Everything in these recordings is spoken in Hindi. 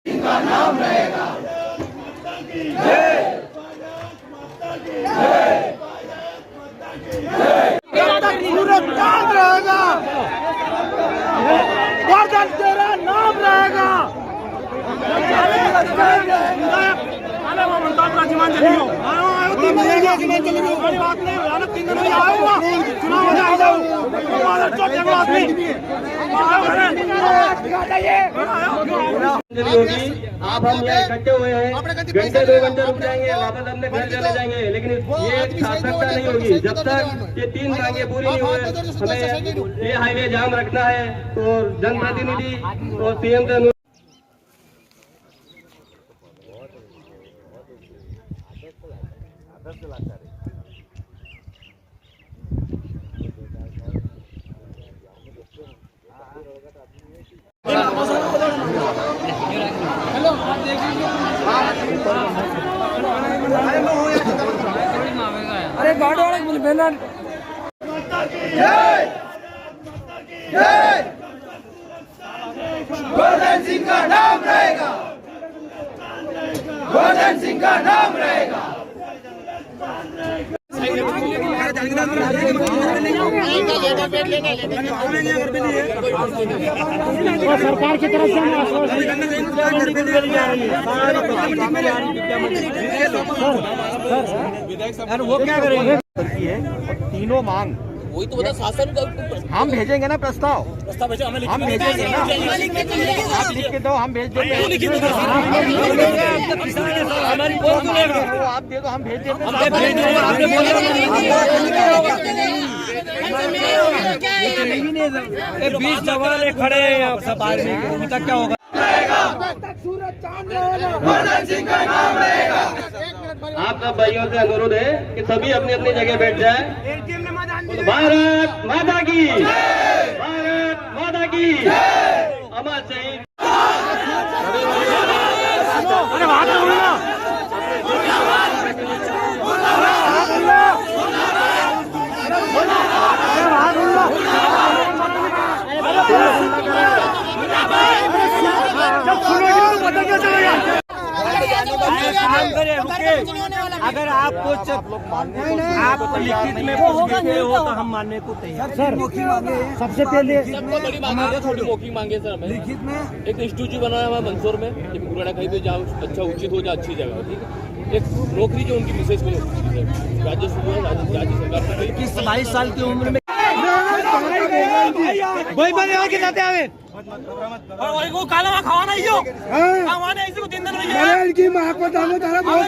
इनका नाम रहेगा। सूरज चांद रहेगा, गर्दन तेरा नाम रहेगा। होगी। आप हम यहाँ इकट्ठे हुए हैं, घंटे 2 घंटे रुक जाएंगे, वापस अपने घर चले जाएंगे, लेकिन ये सार्थकता नहीं होगी जब तक ये 3 मांगे पूरी नहीं हुए। हमें ये हाईवे जाम रखना है और जनप्रतिनिधि और सीएम से अरे गाड़ी वाले बेलन गोवर्धन सिंह का नाम रहेगा, गोवर्धन सिंह का नाम रहेगा। सरकार की तरफ से वो क्या करेंगे? तीनों मांग वही तो बता शासन का हम भेजेंगे ना प्रस्ताव भेजे हम भेजेंगे ना। आप लिख के दो, हम भेज देंगे। आप दे दो, हम भेज देंगे। 20 जवान खड़े हैं यहाँ सब आदमी, उनका क्या होगा? गोवर्धन सिंह का नाम रहेगा। आप सब भाइयों से अनुरोध है कि सभी अपनी अपनी जगह बैठ जाए। भारत माता की, भारत माता की, अमर शहीद। अगर आप कुछ आप लिखित में कुछ देते हो तो हम मानने को तैयार। सर सबसे पहले बड़ी मांगे है, छोटी मौखिक मांगे सर। हमें लिखित में एक इंस्टीट्यूट बनाया हुआ मंदसौर में, पुराना कहीं पे जहाँ अच्छा उचित हो, जहाँ अच्छी जगह हो, ठीक है। एक नौकरी जो उनकी विशेष राज्य सरकार 22 साल की उम्र में वही के जाते आवे और वो काला वहाँ खावाना ही हो खावाना इसी को 3 दिन रही है। अरे इनकी मां को दानो तारा बहुत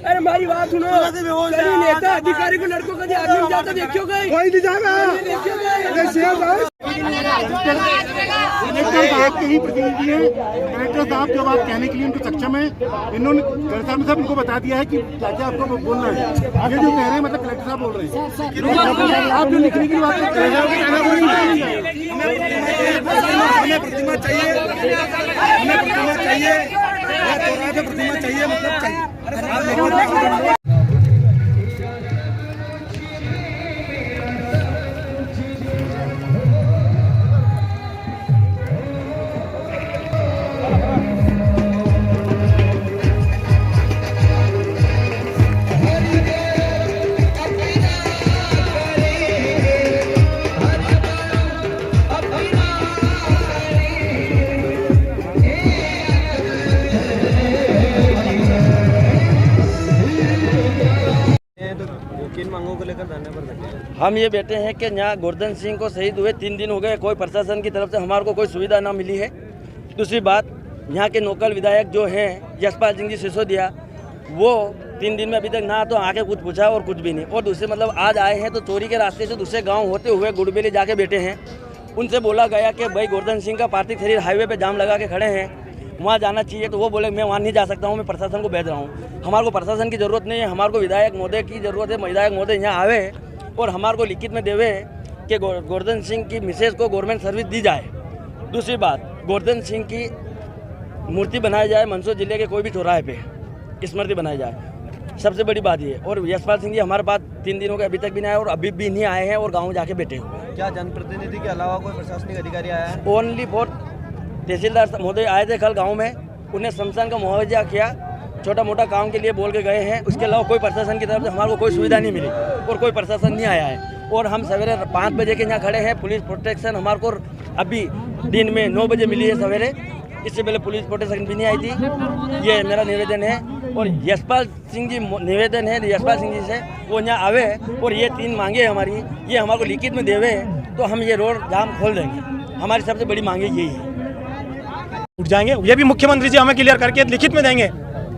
अरे हमारी बात सुनो, नेता अधिकारी को लड़कों का आदमी जाता देखियो गई कोई नहीं जाएगा। कलेक्टर साहब के ही प्रतिनिधि हैं। कलेक्टर साहब जो बात कहने के लिए उनको सक्षम है, इन्होंने कलेक्टर साहब इनको बता दिया है कि क्या क्या आपको बोलना है। ये जो कह रहे हैं मतलब कलेक्टर साहब बोल रहे हैं। आप जो लिखने की बात कर रहे हैं हमें प्रतिमा चाहिए, हमें प्रतिमा चाहिए, प्रतिमा चाहिए मतलब चाहिए। हम ये बैठे हैं कि यहाँ गोवर्धन सिंह को शहीद हुए 3 दिन हो गए, कोई प्रशासन की तरफ से हमारे को कोई सुविधा ना मिली है। दूसरी बात, यहाँ के लोकल विधायक जो हैं यशपाल सिंह जी सिसोदिया, वो 3 दिन में अभी तक ना तो आके कुछ पूछा और कुछ भी नहीं। और दूसरे मतलब आज आए हैं तो चोरी के रास्ते से दूसरे गांव होते हुए गुड़बेली जाके बैठे हैं। उनसे बोला गया कि भाई गोवर्धन सिंह का पार्थिव शरीर हाईवे पे जाम लगा के खड़े हैं, वहाँ जाना चाहिए, तो वो बोले मैं वहाँ नहीं जा सकता हूँ, मैं प्रशासन को भेज रहा हूँ। हमारे को प्रशासन की ज़रूरत नहीं है, हमारे को विधायक महोदय की ज़रूरत है। विधायक महोदय यहाँ आवे और हमारे को लिखित में देवे कि गोवर्धन सिंह की मिसेज को गवर्नमेंट सर्विस दी जाए। दूसरी बात, गोवर्धन सिंह की मूर्ति बनाई जाए, मंदसौर जिले के कोई भी चौराहे पे स्मृति बनाई जाए, सबसे बड़ी बात ये। और यशपाल सिंह जी हमारे पास 3 दिनों के अभी तक भी नहीं आए और अभी भी नहीं आए हैं और गाँव जाके बैठे हुए हैं। क्या जनप्रतिनिधि के अलावा कोई प्रशासनिक अधिकारी आया है? ओनली फॉर तहसीलदार महोदय आए थे कल गांव में, उन्हें शमशान का मुआवजा किया, छोटा मोटा काम के लिए बोल के गए हैं। उसके अलावा कोई प्रशासन की तरफ से हमारे को कोई सुविधा नहीं मिली और कोई प्रशासन नहीं आया है। और हम सवेरे 5 बजे के यहाँ खड़े हैं, पुलिस प्रोटेक्शन हमारे को अभी दिन में 9 बजे मिली है सवेरे, इससे पहले पुलिस प्रोटेक्शन भी नहीं आई थी। ये मेरा निवेदन है। और यशपाल सिंह जी निवेदन है यशपाल सिंह जी से, वो यहाँ आवे और ये 3 मांगे हमारी, ये हमारे को लिखित में देवे तो हम ये रोड जाम खोल देंगे। हमारी सबसे बड़ी मांगे यही है। उठ जाएंगे, ये भी मुख्यमंत्री जी हमें क्लियर करके लिखित में देंगे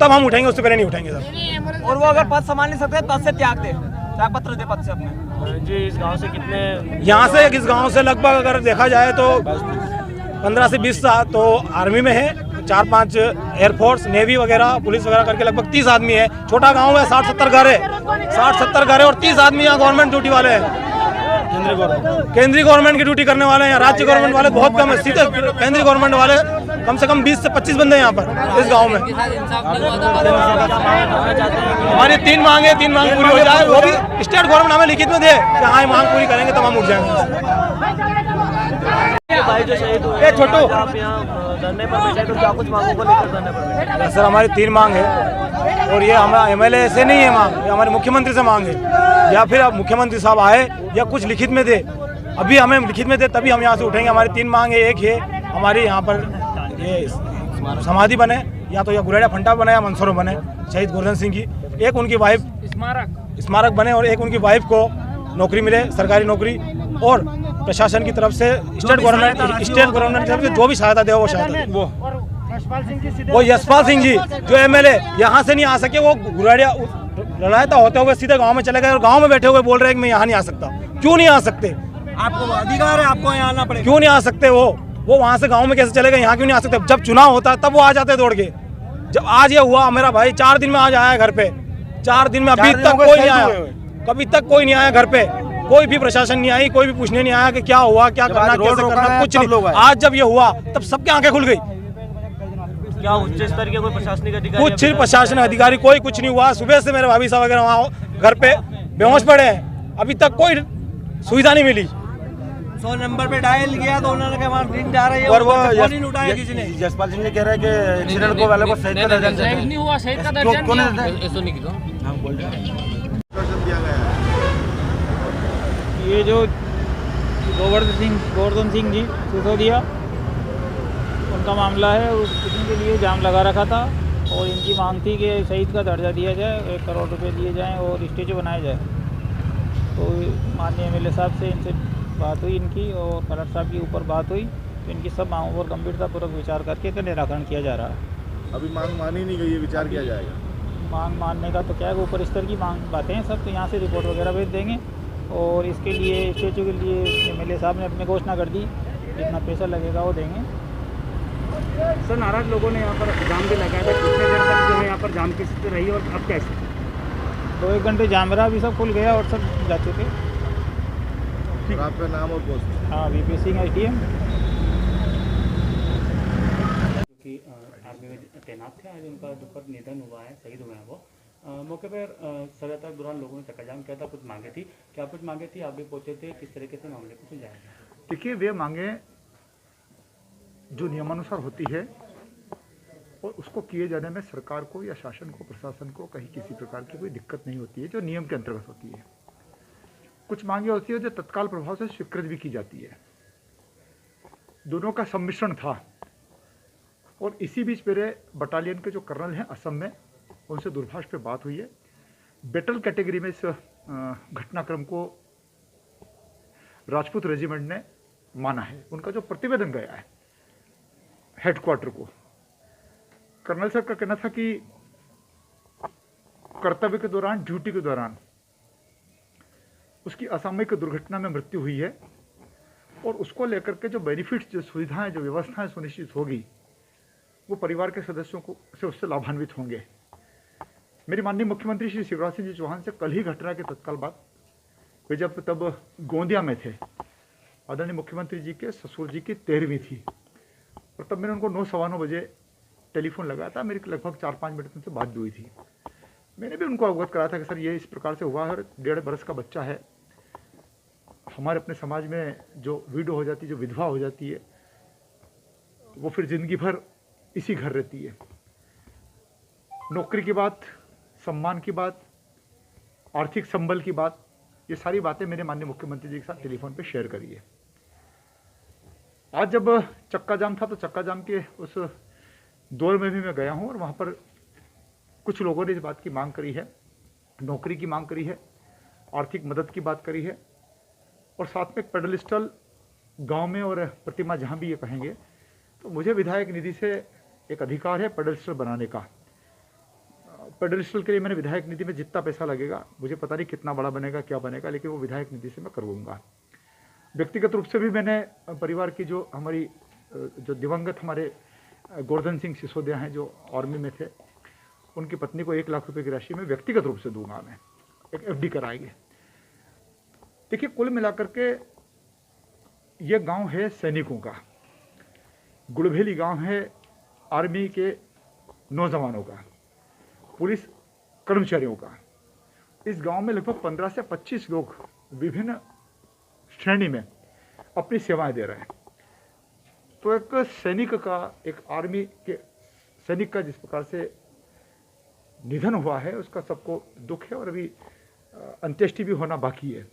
तब हम उठेंगे, उससे पहले नहीं उठेंगे सर। और वो अगर पद संभाल नहीं सकते पद से त्याग दे, त्याग पत्र दे पद से अपने। जी, इस गाँव से कितने, यहाँ से इस गांव से लगभग अगर देखा जाए तो 15 से 20 तो आर्मी में है, 4-5 एयरफोर्स, नेवी वगैरह, पुलिस वगैरह करके लगभग 30 आदमी है। छोटा गांव है, 60-70 घर है, 60-70 घर है और 30 आदमी यहाँ गवर्नमेंट ड्यूटी वाले हैं, केंद्रीय गवर्नमेंट की ड्यूटी करने वाले हैं। राज्य गवर्नमेंट वाले बहुत कम है, सीधे केंद्रीय गवर्नमेंट वाले कम से कम 20 से 25 बंदे यहाँ पर इस गाँव में। हमारी 3 मांगे पूरी हो जाए, वो भी स्टेट गवर्नमेंट हमें लिखित में दे कि हाँ मांग पूरी करेंगे तब हम उठ जाएंगे। भाई जो शहीद हुए, छोटू आप यहाँ धरने पर बैठे तो क्या कुछ मांगों को लेकर धरने पर बैठे? सर हमारी 3 मांग है और ये हमारा MLA से नहीं है मांग, ये हमारे मुख्यमंत्री से मांग है, या फिर अब मुख्यमंत्री साहब आए या कुछ लिखित में दे, अभी हमें लिखित में दे तभी हम यहाँ से उठेंगे। हमारी 3 मांग है। एक है हमारी यहाँ पर ये समाधि बने, या तो या गुरेड़ा फंटा बने या मंदसौर बने शहीद गोवर्धन सिंह की, एक उनकी वाइफ स्मारक बने और एक उनकी वाइफ को नौकरी मिले, सरकारी नौकरी, और प्रशासन की तरफ से स्टेट गवर्नमेंट की तरफ से जो भी सहायता दे वो सहायता दे। वो यशपाल सिंह जी जो MLA यहाँ से नहीं आ सके, वो गुराड़िया लड़ाईता होते हुए सीधे गांव में चले गए और गांव में बैठे हुए बोल रहे हैं कि मैं यहाँ नहीं आ सकता। क्यों नहीं आ सकते? आपको अधिकार है, आपको यहाँ आना पड़ेगा। क्यों नहीं आ सकते? वो वहाँ से गाँव में कैसे चले गए, यहाँ क्यों नहीं आ सकते? जब चुनाव होता है तब वो आ जाते दौड़ के। जब आज ये हुआ, मेरा भाई 4 दिन में आज आया घर पे, 4 दिन में अभी तक कोई नहीं आया, कभी तक कोई नहीं आया घर पे, कोई भी प्रशासन नहीं आई, कोई भी पूछने नहीं आया कि क्या हुआ, क्या करना, कैसे करना, कुछ नहीं। आज जब ये हुआ तब सबकी आंखें खुल गई। क्या उच्च स्तर के कोई प्रशासनिक अधिकारी? कुछ प्रशासनिक अधिकारी कोई कुछ नहीं हुआ। सुबह से मेरे भाभी साहब वगैरह वहाँ घर पे बेहोश पड़े हैं, अभी तक कोई सुविधा नहीं मिली। 100 नंबर पे डायल किया तो उन्होंने कहा वहाँ रिंग जा रही है और वो फोन ही नहीं उठाया किसी ने। यशपाल सिंह जी कह रहे हैं कि एक्सीडेंट को वाले को शहीद का दर्जन नहीं हुआ, शहीद का दर्जन ऐसा नहीं किया। हाँ बोल रहे हैं। ये जो गोवर्धन सिंह जी सिसोदिया, उनका मामला है, उसी के लिए जाम लगा रखा था और इनकी मांग थी कि शहीद का दर्जा दिया जाए, 1 करोड़ रुपए दिए जाएं और स्टेचू बनाया जाए। तो माननीय MLA साहब से इनसे बात हुई इनकी और कलेक्टर साहब के ऊपर बात हुई, तो इनकी सब मांगों पर गंभीरतापूर्वक विचार करके निराकरण किया जा रहा है। अभी मांग मानी नहीं गई है, विचार किया जाएगा। मांग मानने का तो क्या है, ऊपर स्तर की मांग बातें हैं सब, तो यहाँ से रिपोर्ट वगैरह भेज देंगे और इसके लिए स्टेचू के लिए MLA साहब ने अपनी घोषणा कर दी, जितना पैसा लगेगा वो देंगे। सर नाराज लोगों ने यहाँ पर जाम भी लगाया था, कितने देर तक जो है यहाँ पर जाम की स्थिति रही और अब कैसे? 2-1 घंटे जाम रहा, अभी सब खुल गया और सब जा चुके। आपका नाम और पोस्ट? हाँ, VP सिंह SDM। कि आर्मी में तैनात थे, आज उनका दुखद निधन हुआ है, शहीद हुए हैं वो। मौके पर सदस्यता के दौरान लोगों ने चक्काजाम किया था, कुछ मांगे थी, क्या कुछ मांगे थी, आप भी पहुंचे थे, किस तरीके से मामले को सुलझाया? देखिए, वे मांगे जो नियमानुसार होती है और उसको किए जाने में सरकार को या शासन को, प्रशासन को कहीं किसी प्रकार की कोई दिक्कत नहीं होती है, जो नियम के अंतर्गत होती है। कुछ मांगे होती है जो तत्काल प्रभाव से स्वीकृत भी की जाती है। दोनों का सम्मिश्रण था और इसी बीच मेरे बटालियन के जो कर्नल हैं असम में, उनसे दूरभाष पे बात हुई है। बैटल कैटेगरी में इस घटनाक्रम को राजपूत रेजिमेंट ने माना है। उनका जो प्रतिवेदन गया है हेडक्वार्टर को, कर्नल साहब का कहना था कि कर्तव्य के दौरान, ड्यूटी के दौरान उसकी असामयिक दुर्घटना में मृत्यु हुई है और उसको लेकर के जो बेनिफिट्स, जो सुविधाएं, जो व्यवस्थाएं सुनिश्चित होगी, वो परिवार के सदस्यों को से उससे लाभान्वित होंगे। मेरे माननीय मुख्यमंत्री श्री शिवराज सिंह जी चौहान से कल ही घटना के तत्काल बाद, वे जब तब गोंदिया में थे, आदरणीय मुख्यमंत्री जी के ससुर जी की 13वीं थी, और तब मैंने उनको 9-9:15 बजे टेलीफोन लगाया था। मेरी लगभग 4-5 मिनट उनसे बात हुई थी। मैंने भी उनको अवगत कराया था कि सर ये इस प्रकार से हुआ है, और 1.5 बरस का बच्चा है। हमारे अपने समाज में जो विडो हो जाती है, जो विधवा हो जाती है, वो फिर जिंदगी भर इसी घर रहती है। नौकरी की बात, सम्मान की बात, आर्थिक संबल की बात, ये सारी बातें मेरे माननीय मुख्यमंत्री जी के साथ टेलीफोन पे शेयर करी है। आज जब चक्का जाम था, तो चक्का जाम के उस दौर में भी मैं गया हूं, और वहां पर कुछ लोगों ने इस बात की मांग करी है, नौकरी की मांग करी है, आर्थिक मदद की बात करी है, और साथ में पेडलिस्टल गांव में और प्रतिमा जहां भी ये कहेंगे, तो मुझे विधायक निधि से एक अधिकार है पेडलिस्टल बनाने का। पेडलिस्टल के लिए मैंने विधायक निधि में जितना पैसा लगेगा, मुझे पता नहीं कितना बड़ा बनेगा, क्या बनेगा, लेकिन वो विधायक निधि से मैं करवाऊंगा। व्यक्तिगत रूप से भी मैंने परिवार की जो हमारी जो दिवंगत हमारे गोवर्धन सिंह सिसोदिया हैं, जो आर्मी में थे, उनकी पत्नी को 1 लाख रुपए की राशि में व्यक्तिगत रूप से दूंगा। मैं एक FD कराएंगे। देखिए, कुल मिलाकर के ये गांव है सैनिकों का, गुड़भेली गांव है आर्मी के नौजवानों का, पुलिस कर्मचारियों का। इस गांव में लगभग 15 से 25 लोग विभिन्न श्रेणी में अपनी सेवाएं दे रहे हैं। तो एक सैनिक का, एक आर्मी के सैनिक का जिस प्रकार से निधन हुआ है, उसका सबको दुख है, और अभी अंत्येष्टि भी होना बाकी है।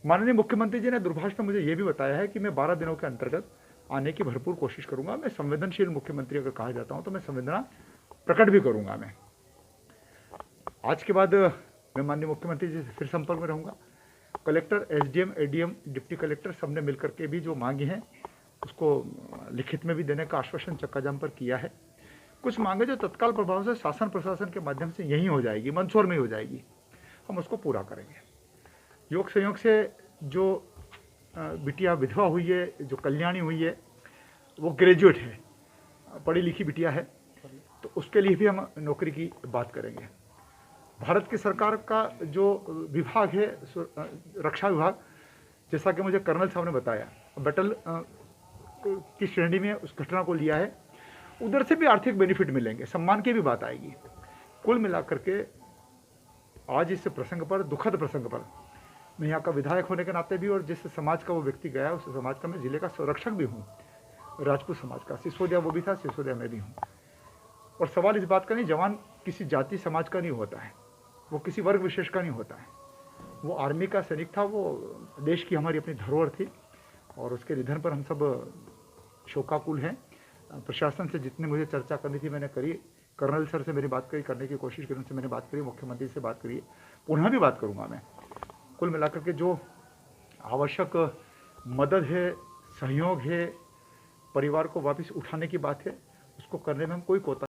माननीय मुख्यमंत्री जी ने दूरभाष में मुझे ये भी बताया है कि मैं 12 दिनों के अंतर्गत आने की भरपूर कोशिश करूंगा। मैं संवेदनशील मुख्यमंत्री अगर कहा जाता हूं, तो मैं संवेदना प्रकट भी करूंगा। मैं आज के बाद मैं माननीय मुख्यमंत्री जी से फिर संपर्क में रहूंगा। Collector, SDM, ADM, deputy collector सबने मिलकर के भी जो मांगे हैं, उसको लिखित में भी देने का आश्वासन चक्का जाम पर किया है। कुछ मांगे जो तत्काल प्रभाव से शासन प्रशासन के माध्यम से यहीं हो जाएगी, मंदसौर में ही हो जाएगी, हम उसको पूरा करेंगे। योग संयोग से जो बिटिया विधवा हुई है, जो कल्याणी हुई है, वो ग्रेजुएट है, पढ़ी लिखी बिटिया है, तो उसके लिए भी हम नौकरी की बात करेंगे। भारत की सरकार का जो विभाग है, रक्षा विभाग, जैसा कि मुझे कर्नल साहब ने बताया, बैटल की श्रेणी में उस घटना को लिया है, उधर से भी आर्थिक बेनिफिट मिलेंगे, सम्मान की भी बात आएगी। कुल मिलाकर के आज इस प्रसंग पर, दुखद प्रसंग पर, मैं यहाँ का विधायक होने के नाते भी, और जिस समाज का वो व्यक्ति गया, उस समाज का मैं जिले का संरक्षक भी हूँ, राजपूत समाज का। सिसोदिया वो भी था, सिसोदिया मैं भी हूँ। और सवाल इस बात का नहीं, जवान किसी जाति समाज का नहीं होता है, वो किसी वर्ग विशेष का नहीं होता है। वो आर्मी का सैनिक था, वो देश की हमारी अपनी धरोहर थी, और उसके निधन पर हम सब शोकाकुल हैं। प्रशासन से जितने मुझे चर्चा करनी थी मैंने करी, कर्नल सर से मेरी बात करी, करने की कोशिश करी, उनसे मैंने बात करी, मुख्यमंत्री से बात करी, पुनः भी बात करूँगा मैं। कुल मिलाकर के जो आवश्यक मदद है, सहयोग है, परिवार को वापस उठाने की बात है, उसको करने में हम कोई कोताही